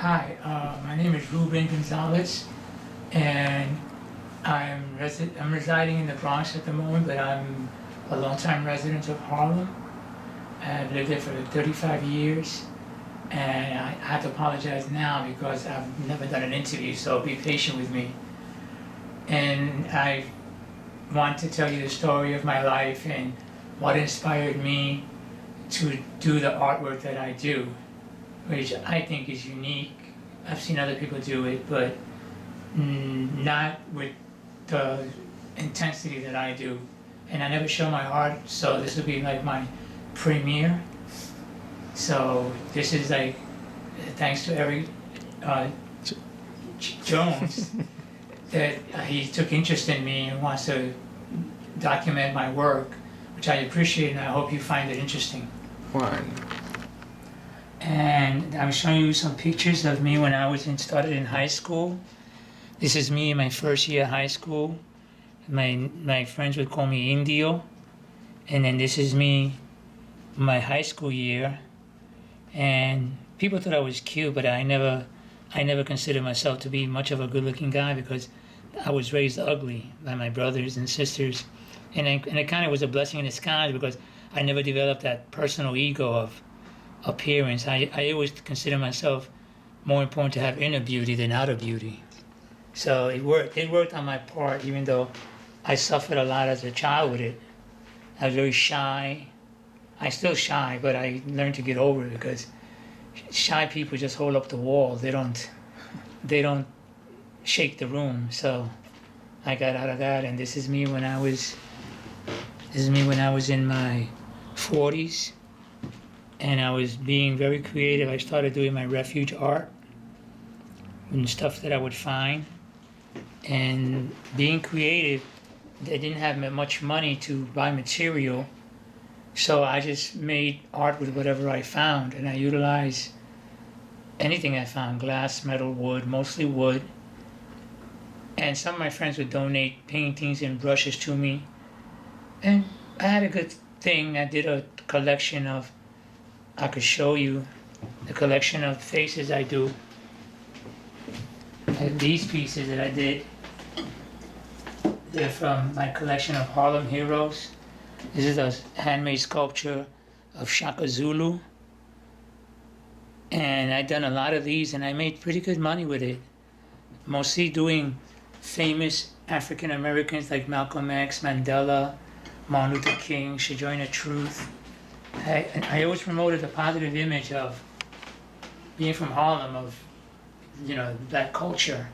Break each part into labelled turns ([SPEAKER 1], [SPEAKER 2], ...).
[SPEAKER 1] Hi, my name is Rubin Gonzalez, and I'm residing in the Bronx at the moment, but I'm a longtime resident of Harlem. I've lived there for 35 years, and I have to apologize now because I've never done an interview, so be patient with me. And I want to tell you the story of my life and what inspired me to do the artwork that I do, which I think is unique. I've seen other people do it, but not with the intensity that I do. And I never show my art, so this will be like my premiere. So this is like, thanks to Eric Jones, that he took interest in me and wants to document my work, which I appreciate, and I hope you find it interesting.
[SPEAKER 2] One.
[SPEAKER 1] And I'm showing you some pictures of me when I started in high school. This is me in my first year of high school. My friends would call me Indio. And then this is me my high school year. And people thought I was cute, but I never considered myself to be much of a good-looking guy because I was raised ugly by my brothers and sisters. And it kind of was a blessing in disguise because I never developed that personal ego of appearance. I always consider myself more important to have inner beauty than outer beauty. So it worked on my part, even though I suffered a lot as a child with it. I was very shy. I'm still shy, but I learned to get over it because shy people just hold up the wall. They don't shake the room. So I got out of that, and this is me when I was in my 40s. And I was being very creative. I started doing my Refuge art and stuff that I would find. And being creative, they didn't have much money to buy material, so I just made art with whatever I found. And I utilized anything I found, glass, metal, wood, mostly wood. And some of my friends would donate paintings and brushes to me. And I had a good thing. I did a collection of, I could show you the collection of faces I do. And these pieces that I did, they're from my collection of Harlem heroes. This is a handmade sculpture of Shaka Zulu. And I've done a lot of these and I made pretty good money with it. Mostly doing famous African Americans like Malcolm X, Mandela, Martin Luther King, Sojourner Truth. I always promoted the positive image of being from Harlem, of black culture,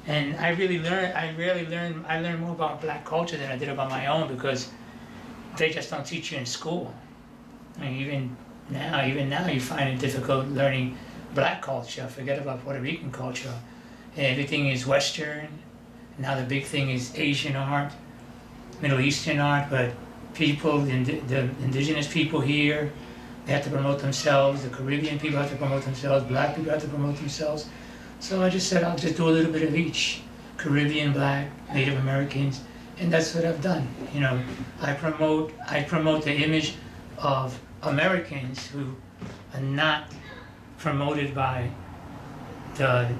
[SPEAKER 1] and I learned more about black culture than I did about my own because they just don't teach you in school. I mean, even now you find it difficult learning black culture. Forget about Puerto Rican culture. Everything is Western. Now the big thing is Asian art, Middle Eastern art, but the indigenous people here, they have to promote themselves. The Caribbean people have to promote themselves. Black people have to promote themselves. So I just said I'll just do a little bit of each. Caribbean, Black, Native Americans, and that's what I've done. I promote the image of Americans who are not promoted by the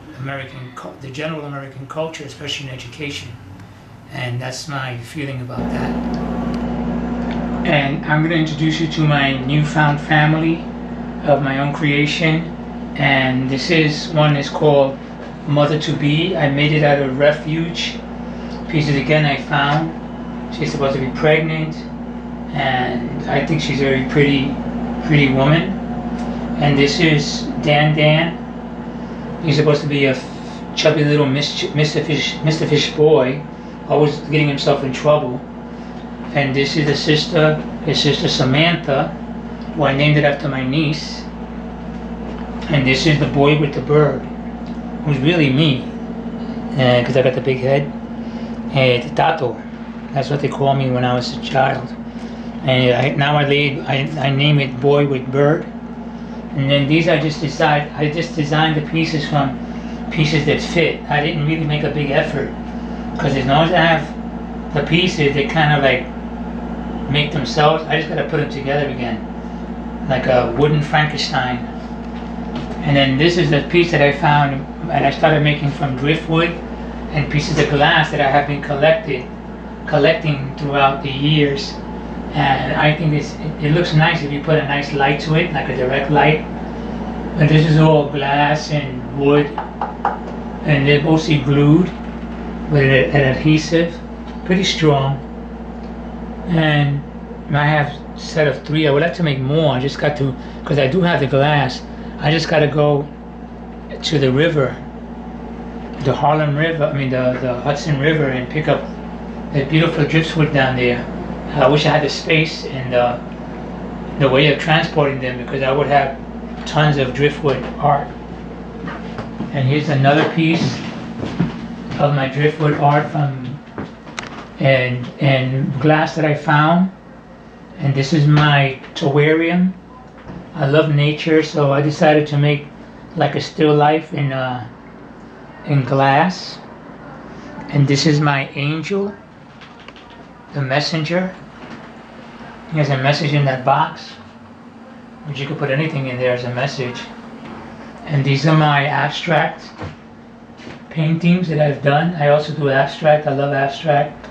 [SPEAKER 1] general American culture, especially in education. And that's my feeling about that. And I'm going to introduce you to my newfound family of my own creation. And this is one is called Mother to Be. I made it out of Refuge pieces again I found. She's supposed to be pregnant, and I think she's a very pretty woman. And this is Dan. He's supposed to be a chubby little mischievous boy, always getting himself in trouble. And this is his sister Samantha, who I named it after my niece. And this is the boy with the bird, who's really me, because I got the big head. Tato, that's what they call me when I was a child. And I name it Boy with Bird. And then these I just designed the pieces from pieces that fit. I didn't really make a big effort, because as long as I have the pieces, they kind of like make themselves. I just got to put them together again, like a wooden Frankenstein. And then this is a piece that I found and I started making from driftwood and pieces of glass that I have been collecting throughout the years. And I think it looks nice if you put a nice light to it, like a direct light. But this is all glass and wood, and they're mostly glued with an adhesive, pretty strong. And I have a set of 3. I would like to make more. I just got to, because I do have the glass, I just got to go to the river, the Harlem River, the Hudson River, and pick up the beautiful driftwood down there. I wish I had the space and the way of transporting them, because I would have tons of driftwood art. And here's another piece of my driftwood art from and glass that I found. And this is my terrarium. I love nature, so I decided to make like a still life in glass. And this is my angel, the messenger. He has a message in that box, which you could put anything in there as a message. And these are my abstract paintings that I've done. I also do abstract. I love abstract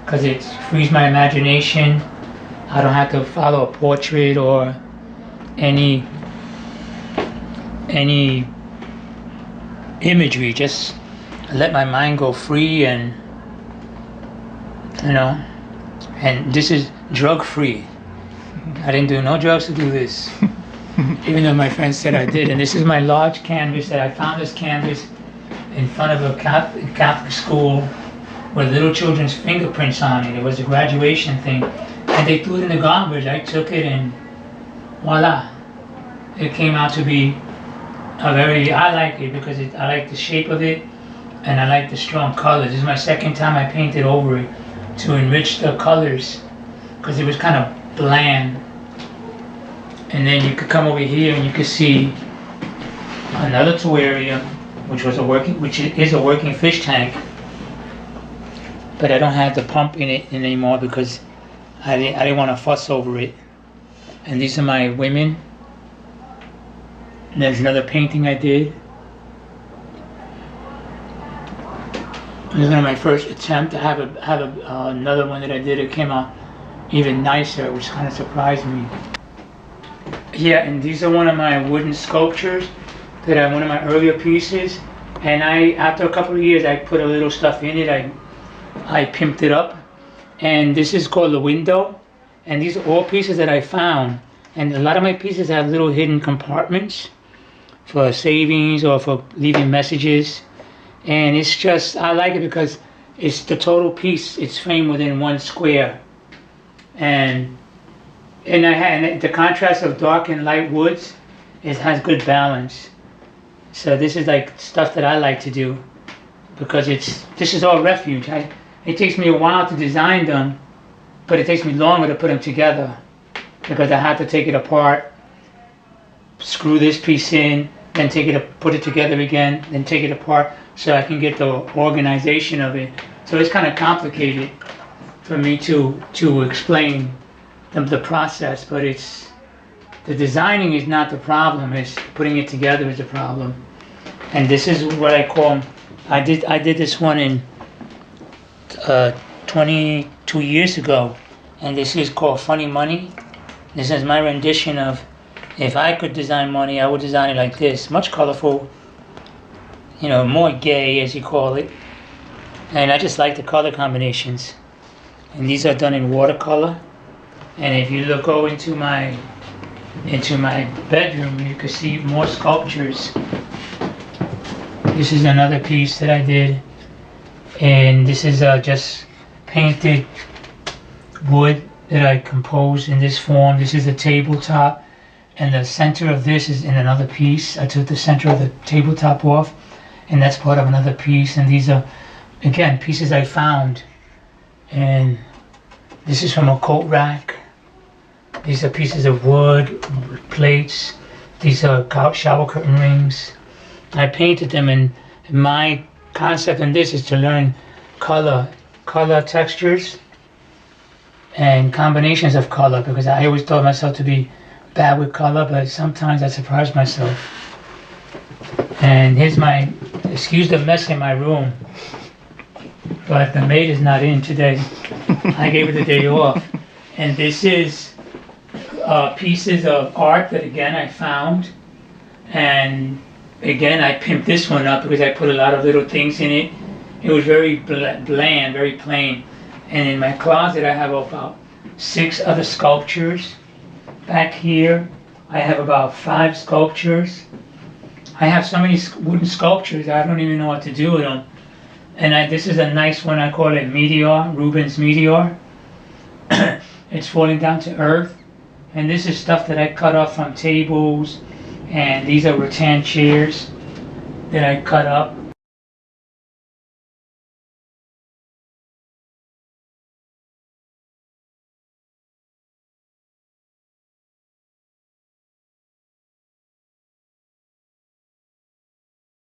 [SPEAKER 1] because it frees my imagination. I don't have to follow a portrait or any imagery. Just let my mind go free, and and this is drug free. I didn't do no drugs to do this, even though my friends said I did. And this is my large canvas that I found. This canvas in front of a Catholic school with little children's fingerprints on it. It was a graduation thing, and they threw it in the garbage. I took it and voila, it came out to be I like it because I like the shape of it, and I like the strong colors. This is my second time I painted over it to enrich the colors, because it was kind of bland. And then you could come over here and you could see another terrarium, which is a working fish tank, but I don't have the pump in it anymore because I didn't want to fuss over it. And these are my women. And there's another painting I did. This is one of my first attempts. I have another one that I did. It came out even nicer, which kind of surprised me. Yeah, and these are one of my wooden sculptures that are one of my earlier pieces. And after a couple of years, I put a little stuff in it. I pimped it up. And this is called the window. And these are all pieces that I found. And a lot of my pieces have little hidden compartments for savings or for leaving messages. And it's just, I like it because it's the total piece. It's framed within one square. And the contrast of dark and light woods, it has good balance. So this is like stuff that I like to do, because this is all Refuge. It takes me a while to design them, but it takes me longer to put them together, because I have to take it apart, screw this piece in, then put it together again, then take it apart, so I can get the organization of it. So it's kind of complicated for me to explain the process, but the designing is not the problem. It's putting it together is the problem. And this is what I call, I did this one in 22 years ago, and this is called Funny Money. This is my rendition of, if I could design money, I would design it like this, much colorful, more gay, as you call it. And I just like the color combinations. And these are done in watercolor. And if you go into my bedroom, you can see more sculptures. This is another piece that I did, and this is just painted wood that I composed in this form. This is a tabletop, and the center of this is in another piece. I took the center of the tabletop off, and that's part of another piece. And these are, again, pieces I found. And this is from a coat rack. These are pieces of wood, plates. These are shower curtain rings. I painted them, and my concept in this is to learn color textures, and combinations of color, because I always thought myself to be bad with color, but sometimes I surprise myself. And here's my, excuse the mess in my room, but the maid is not in today. I gave her the day off. And this is pieces of art that again I found. And again I pimped this one up because I put a lot of little things in it. It was very bland, very plain. And in my closet I have about 6 other sculptures. Back here I have about 5 sculptures. I have so many wooden sculptures I don't even know what to do with them. And this is a nice one, I call it Meteor, Rubin's Meteor. It's falling down to earth. And this is stuff that I cut off from tables. And these are rattan chairs that I cut up.